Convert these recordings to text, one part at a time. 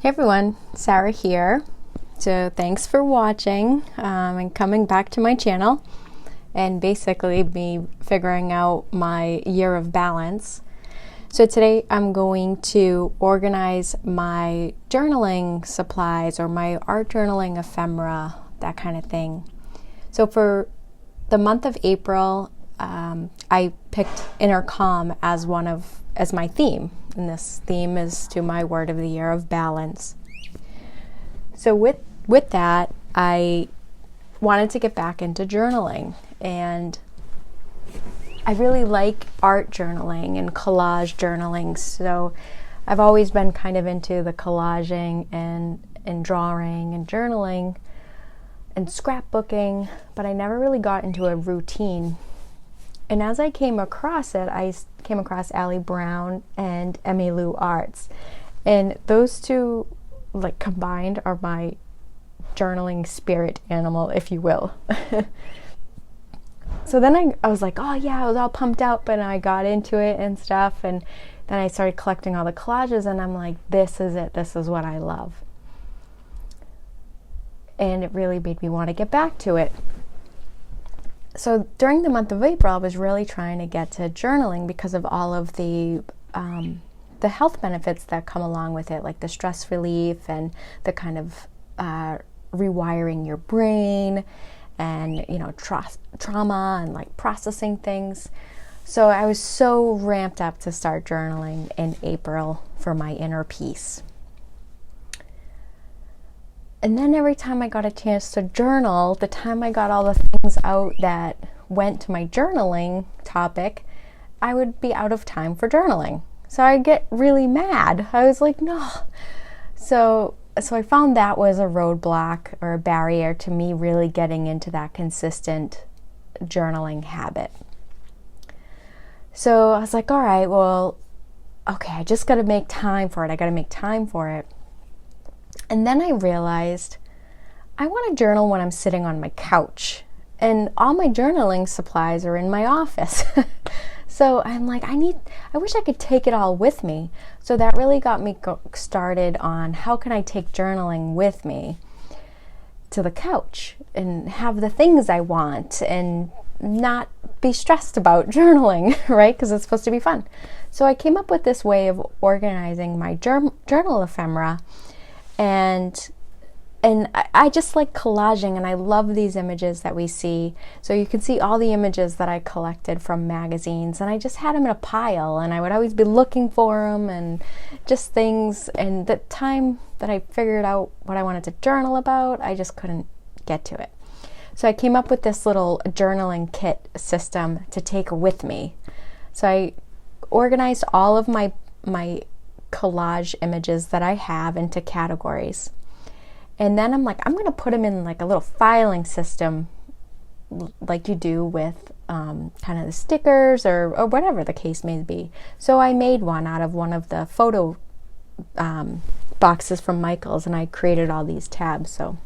Hey everyone, Sarah here. So thanks for watching and coming back to my channel and basically me figuring out my year of balance. So today I'm going to organize my journaling supplies or my art journaling ephemera, that kind of thing. So for the month of April, I picked inner calm as my theme, and this theme is to my word of the year of balance. So with that, I wanted to get back into journaling, and I really like art journaling and collage journaling. So I've always been kind of into the collaging and drawing and journaling and scrapbooking, but I never really got into a routine. And as I came across it, I came across Allie Brown and Emmylou Arts. And those two, like, combined are my journaling spirit animal, if you will. So then I was like, oh yeah, I was all pumped up and I got into it and stuff. And then I started collecting all the collages and I'm like, this is it. This is what I love. And it really made me want to get back to it. So during the month of April, I was really trying to get to journaling because of all of the health benefits that come along with it, like the stress relief and the kind of rewiring your brain and, you know, trauma and like processing things. So I was so ramped up to start journaling in April for my inner peace. And then every time I got a chance to journal, the time I got all the things out that went to my journaling topic, I would be out of time for journaling. So I'd get really mad. I was like, no. So I found that was a roadblock or a barrier to me really getting into that consistent journaling habit. So I was like, all right, well, okay, I just got to make time for it. I got to make time for it. And then I realized I want to journal when I'm sitting on my couch, and all my journaling supplies are in my office. So I'm like, I wish I could take it all with me. So that really got me started on how can I take journaling with me to the couch and have the things I want and not be stressed about journaling, right? Because it's supposed to be fun. So I came up with this way of organizing my journal ephemera. And I just like collaging, and I love these images that we see. So you can see all the images that I collected from magazines, and I just had them in a pile, and I would always be looking for them and just things. And the time that I figured out what I wanted to journal about, I just couldn't get to it. So I came up with this little journaling kit system to take with me. So I organized all of my collage images that I have into categories, and then I'm like, I'm gonna put them in like a little filing system like you do with kind of the stickers or whatever the case may be. So I made one out of one of the photo boxes from Michael's, and I created all these tabs. So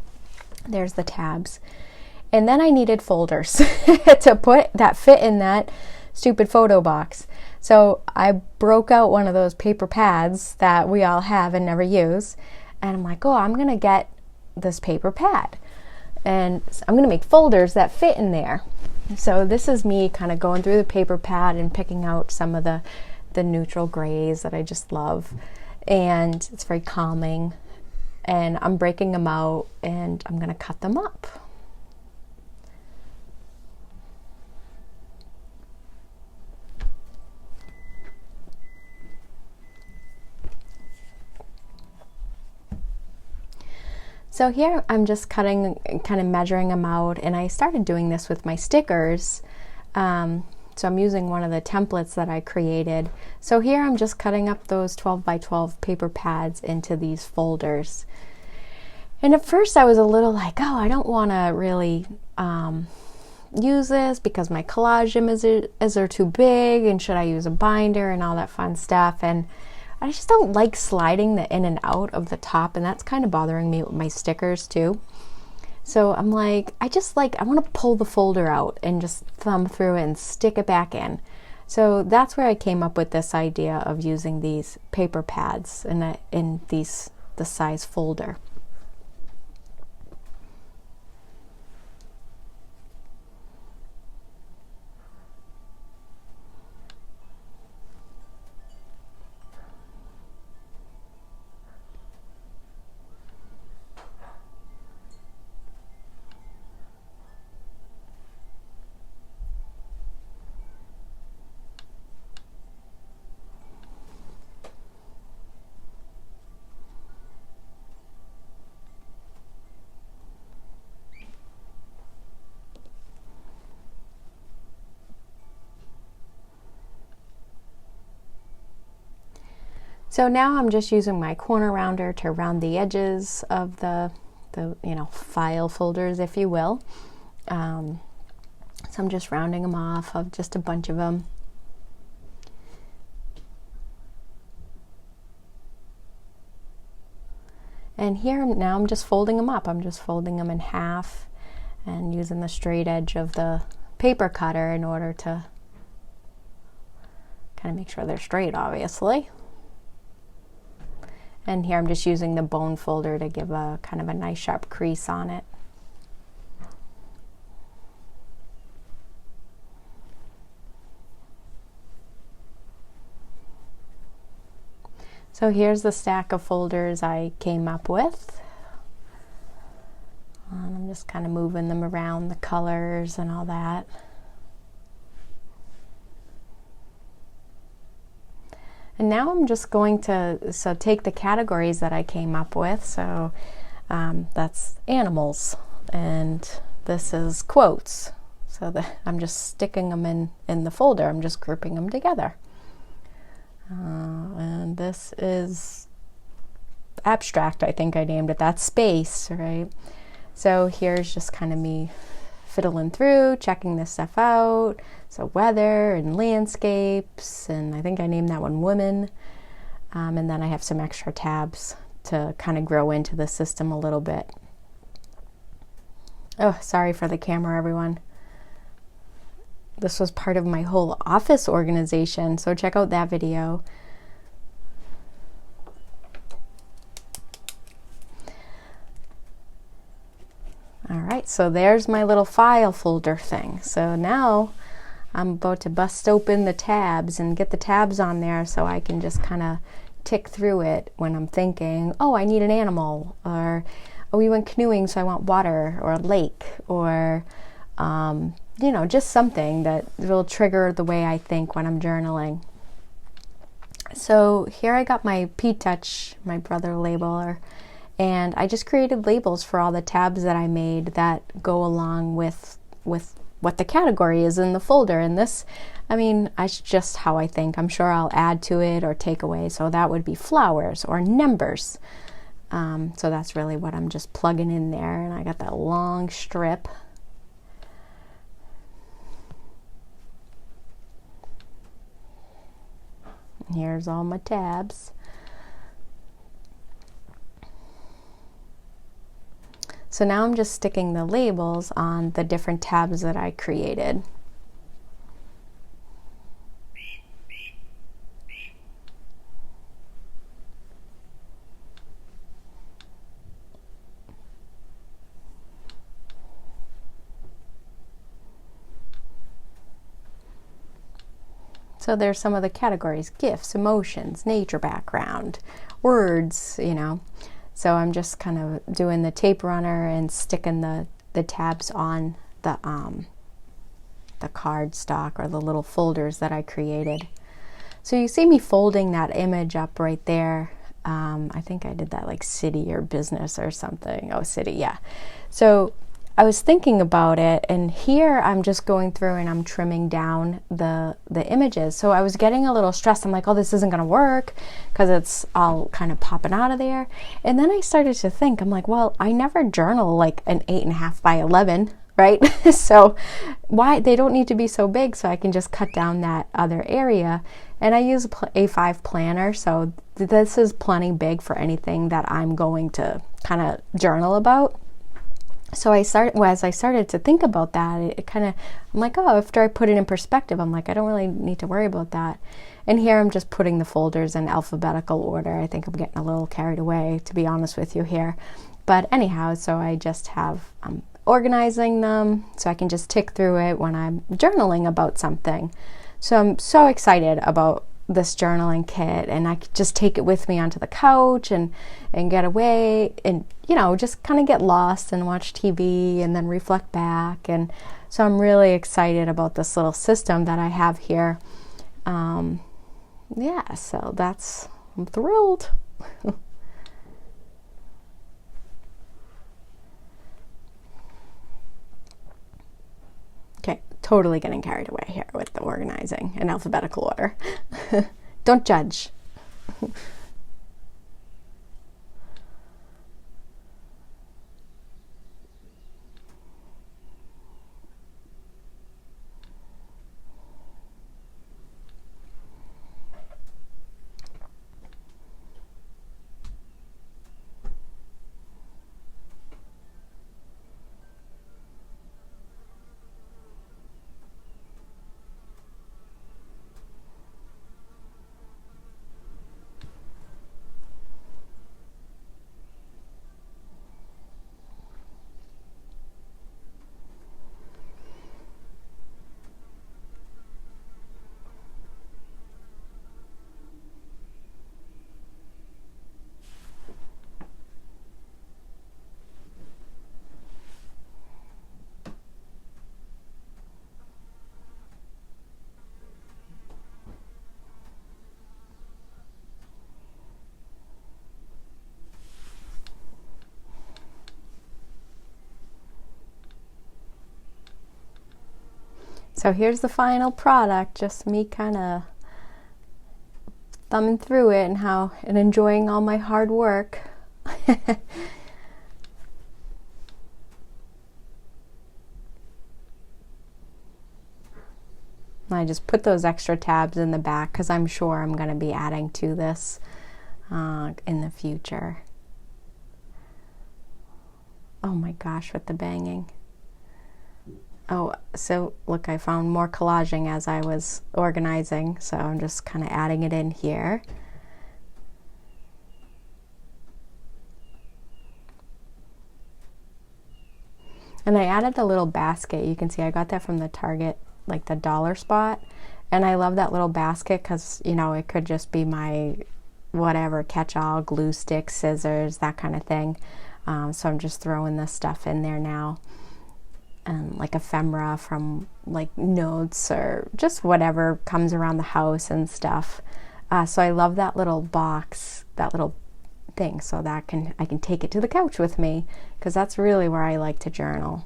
there's the tabs, and then I needed folders to put that fit in that stupid photo box. So I broke out one of those paper pads that we all have and never use, and I'm like, oh, I'm gonna get this paper pad and I'm gonna make folders that fit in there. So this is me kind of going through the paper pad and picking out some of the neutral grays that I just love, and it's very calming, and I'm breaking them out and I'm gonna cut them up. So here I'm just cutting, kind of measuring them out, and I started doing this with my stickers. So I'm using one of the templates that I created. So here I'm just cutting up those 12 by 12 paper pads into these folders. And at first I was a little like, oh, I don't want to really use this because my collage images are too big, and should I use a binder and all that fun stuff. And I just don't like sliding the in and out of the top, and that's kind of bothering me with my stickers too. So I'm like, I want to pull the folder out and just thumb through it and stick it back in. So that's where I came up with this idea of using these paper pads and in this the size folder. So now I'm just using my corner rounder to round the edges of the file folders, if you will. So I'm just rounding them off of just a bunch of them. And here now I'm just folding them up. I'm just folding them in half and using the straight edge of the paper cutter in order to kind of make sure they're straight, obviously. And here I'm just using the bone folder to give a kind of a nice sharp crease on it. So here's the stack of folders I came up with. And I'm just kind of moving them around, the colors and all that. And now I'm just going to take the categories that I came up with. So that's animals, and this is quotes. So I'm just sticking them in the folder. I'm just grouping them together. And this is abstract, I think I named it. That's space, right? So here's just kind of me fiddling through, checking this stuff out. So weather and landscapes, and I think I named that one women. And then I have some extra tabs to kind of grow into the system a little bit. Oh, sorry for the camera, everyone. This was part of my whole office organization, so check out that video. All right, so there's my little file folder thing. So now I'm about to bust open the tabs and get the tabs on there so I can just kind of tick through it when I'm thinking, oh, I need an animal, or oh, we went canoeing so I want water or a lake, or just something that will trigger the way I think when I'm journaling. So here I got my P-Touch, my brother labeler, and I just created labels for all the tabs that I made that go along with what the category is in the folder. And this, that's just how I think. I'm sure I'll add to it or take away. So that would be flowers or numbers. So that's really what I'm just plugging in there. And I got that long strip. Here's all my tabs. So now I'm just sticking the labels on the different tabs that I created. So there's some of the categories: gifts, emotions, nature background, words, So I'm just kind of doing the tape runner and sticking the tabs on the card stock or the little folders that I created. So you see me folding that image up right there. I think I did that like city or business or something. Oh, city, yeah. So I was thinking about it, and here I'm just going through and I'm trimming down the images. So I was getting a little stressed. I'm like, oh, this isn't going to work because it's all kind of popping out of there. And then I started to think, I'm like, well, I never journal like an 8.5 by 11, right? So why they don't need to be so big, so I can just cut down that other area. And I use A5 planner, so this is plenty big for anything that I'm going to kind of journal about. So as I started to think about that, it kind of, I'm like, oh, after I put it in perspective, I'm like, I don't really need to worry about that. And here I'm just putting the folders in alphabetical order. I think I'm getting a little carried away, to be honest with you here. But anyhow, so I just have organizing them so I can just tick through it when I'm journaling about something. So I'm so excited about this journaling kit, and I could just take it with me onto the couch and get away and, you know, just kind of get lost and watch TV and then reflect back. And so I'm really excited about this little system that I have here. Yeah, so I'm thrilled. Okay, totally getting carried away here with the organizing in alphabetical order. Don't judge. So here's the final product, just me kind of thumbing through it and enjoying all my hard work. I just put those extra tabs in the back because I'm sure I'm going to be adding to this in the future. Oh my gosh, with the banging. Oh, so look, I found more collaging as I was organizing, so I'm just kind of adding it in here. And I added the little basket. You can see I got that from the Target, like the dollar spot. And I love that little basket because, you know, it could just be my whatever, catch-all, glue stick, scissors, that kind of thing. So I'm just throwing this stuff in there now. Like ephemera from like notes or just whatever comes around the house and stuff. So I love that little box, that little thing, so that I can take it to the couch with me because that's really where I like to journal.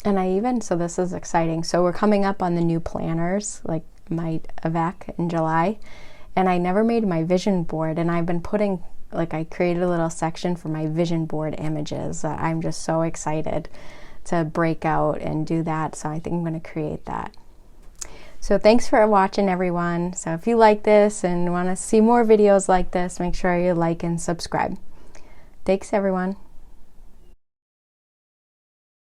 And so this is exciting. So we're coming up on the new planners, like my Avec in July, and I never made my vision board, and I've been putting, like, I created a little section for my vision board images. I'm just so excited to break out and do that, so I think I'm going to create that. So thanks for watching, everyone. So if you like this and want to see more videos like this, make sure you like and subscribe. Thanks, everyone.